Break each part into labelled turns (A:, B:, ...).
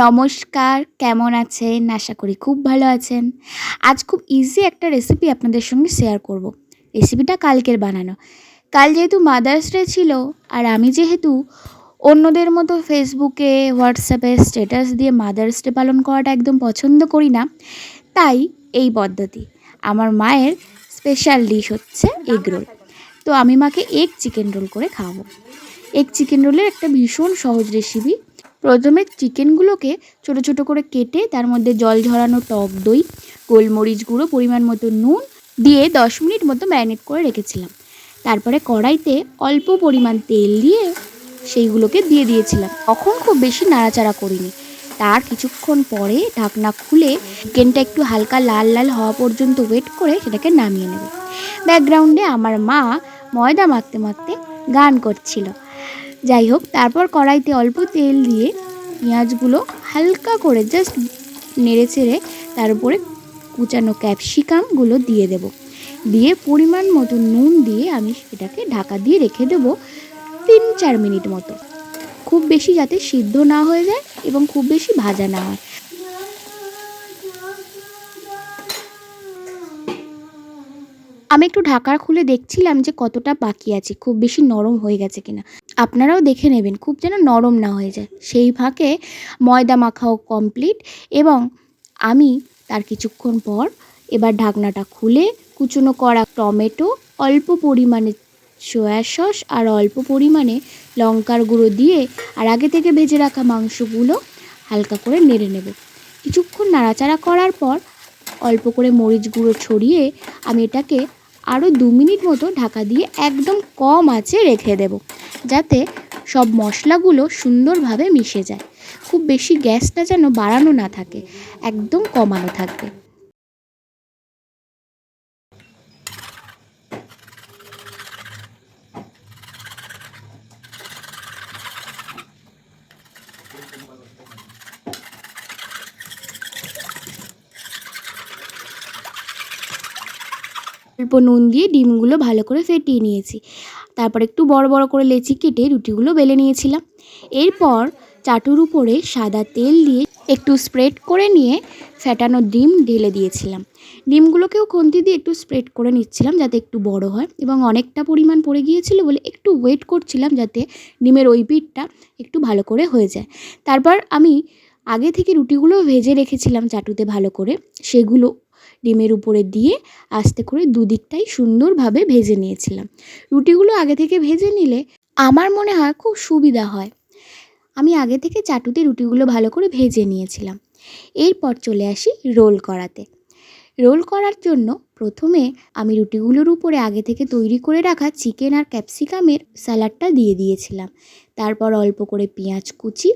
A: নমস্কার, কেমন আছেন? আশা করি খুব ভালো আছেন। আজ খুব ইজি একটা রেসিপি আপনাদের সঙ্গে শেয়ার করব। রেসিপিটা কালকের বানানো। কাল যেহেতু মাদার্স ডে ছিল আর আমি যেহেতু অন্যদের মতো ফেসবুকে, হোয়াটসঅ্যাপে স্ট্যাটাস দিয়ে মাদার্স ডে পালন করাটা একদম পছন্দ করি না, তাই এই পদ্ধতি। আমার মায়ের স্পেশাল ডিশ হচ্ছে এগ রোল। তো আমি মাকে এগ চিকেন রোল করে খাওয়াবো। এগ চিকেন রোলের একটা ভীষণ সহজ রেসিপি। প্রথমে চিকেনগুলোকে ছোট ছোট করে কেটে তার মধ্যে জল ঝরানো টক দই, গোলমরিচ গুঁড়ো, পরিমাণ মতো নুন দিয়ে 10 মিনিট মতো ম্যারিনেট করে রেখেছিলাম। তারপরে কড়াইতে অল্প পরিমাণ তেল দিয়ে সেইগুলোকে দিয়ে দিয়েছিলাম। তখন খুব বেশি নাড়াচাড়া করিনি। তার কিছুক্ষণ পরে ঢাকনা খুলে চিকেনটা একটু হালকা লাল লাল হওয়া পর্যন্ত ওয়েট করে সেটাকে নামিয়ে নেব। ব্যাকগ্রাউন্ডে আমার মা ময়দা মাখতে মাখতে গান করছিল। যাই হোক, তারপর কড়াইতে অল্প তেল দিয়ে পেঁয়াজগুলো হালকা করে জাস্ট নেড়ে চেড়ে তার উপরে কুচানো ক্যাপসিকামগুলো দিয়ে দেব। দিয়ে পরিমাণ মতো নুন দিয়ে আমি এটাকে ঢাকা দিয়ে রেখে দেবো 3-4 মিনিট মতো। খুব বেশি যাতে সিদ্ধ না হয়ে যায় এবং খুব বেশি ভাজা না হয়। আমি একটু ঢাকা খুলে দেখছিলাম যে কতটা বাকি আছে, খুব বেশি নরম হয়ে গেছে কিনা। আপনারাও দেখে নেবেন খুব যেন নরম না হয়ে যায়। সেই ফাঁকে ময়দা মাখাও কমপ্লিট এবং আমি তার কিছুক্ষণ পর এবার ঢাকনাটা খুলে কুচনো করা টমেটো, অল্প পরিমাণে সয়া সস আর অল্প পরিমাণে লঙ্কার গুঁড়ো দিয়ে আর আগে থেকে ভেজে রাখা মাংসগুলো হালকা করে নেড়ে নেব। কিছুক্ষণ নাড়াচাড়া করার পর অল্প করে মরিচ গুঁড়ো ছড়িয়ে আমি এটাকে আরও 2 মিনিট মতো ঢাকা দিয়ে একদম কম আঁচে রেখে দেব, যাতে সব মশলাগুলো সুন্দরভাবে মিশে যায়। খুব বেশি গ্যাসটা যেন বাড়ানো না থাকে, একদম কমানো থাকবে। অল্প নুন দিয়ে ডিমগুলো ভালো করে ফেটিয়ে নিয়েছি। তারপর একটু বড় বড় করে লেচি কেটে রুটিগুলো বেলে নিয়েছিলাম। এরপর চাটুর উপরে সাদা তেল দিয়ে একটু স্প্রেড করে নিয়ে ফেটানো ডিম ঢেলে দিয়েছিলাম। ডিমগুলোকেও খুন্তি দিয়ে একটু স্প্রেড করে নিচ্ছিলাম যাতে একটু বড় হয়, এবং অনেকটা পরিমাণ পড়ে গিয়েছিল বলে একটু ওয়েট করছিলাম যাতে ডিমের ওই পিঠটা একটু ভালো করে হয়ে যায়। তারপর আমি আগে থেকে রুটিগুলো ভেজে রেখেছিলাম চাটুতে ভালো করে, সেগুলো ডিমের উপরে দিয়ে আস্তে করে দুদিকটাই সুন্দরভাবে ভেজে নিয়েছিলাম। রুটিগুলো আগে থেকে ভেজে নিলে আমার মনে হয় খুব সুবিধা হয়। আমি আগে থেকে চাটুতে রুটিগুলো ভালো করে ভেজে নিয়েছিলাম। এরপর চলে আসি রোল করাতে। রোল করার জন্য প্রথমে আমি রুটিগুলোর উপরে আগে থেকে তৈরি করে রাখা চিকেন আর ক্যাপসিকামের স্যালাডটা দিয়ে দিয়েছিলাম। তারপর অল্প করে পেঁয়াজ কুচি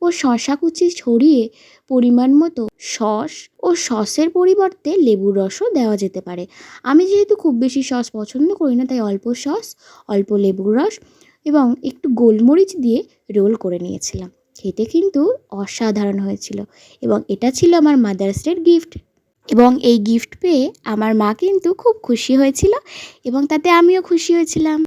A: ও শসা কুচি ছড়িয়ে পরিমাণ মতো সস ও সসের পরিবর্তে লেবুর রসও দেওয়া যেতে পারে। আমি যেহেতু খুব বেশি সস পছন্দ করি না, তাই অল্প সস, অল্প লেবুর রস এবং একটু গোলমরিচ দিয়ে রোল করে নিয়েছিলাম। খেতে কিন্তু অসাধারণ হয়েছিল এবং এটা ছিল আমার মাদার্স ডের গিফট। এবং এই গিফট পেয়ে আমার মা কিন্তু খুব খুশি হয়েছিল এবং তাতে আমিও খুশি হয়েছিলাম।